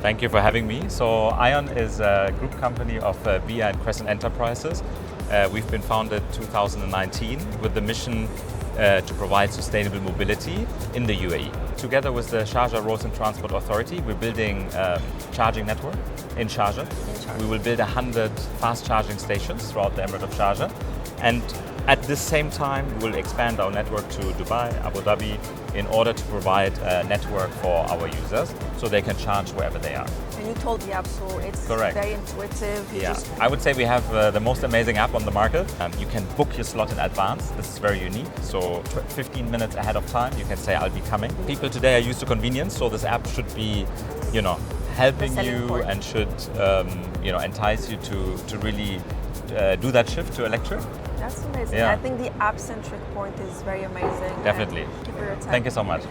Thank you for having me. So ION is a group company of Bee'ah and Crescent Enterprises. We've been founded 2019 with the mission to provide sustainable mobility in the UAE. Together with the Sharjah Roads and Transport Authority, we're building a charging network in Sharjah. We will build 100 fast charging stations throughout the Emirate of Sharjah. And at the same time, we'll expand our network to Dubai, Abu Dhabi, in order to provide a network for our users so they can charge wherever they are. And you told the app, so it's Correct. Very intuitive. I would say we have the most amazing app on the market. You can book your slot in advance. This is very unique. So 15 minutes ahead of time, you can say, I'll be coming. People today are used to convenience, so this app should be, helping you and should, entice you to really do that shift to electric. That's amazing. Yeah. I think the app-centric point is very amazing. Definitely. Thank you for your time. Thank you so much.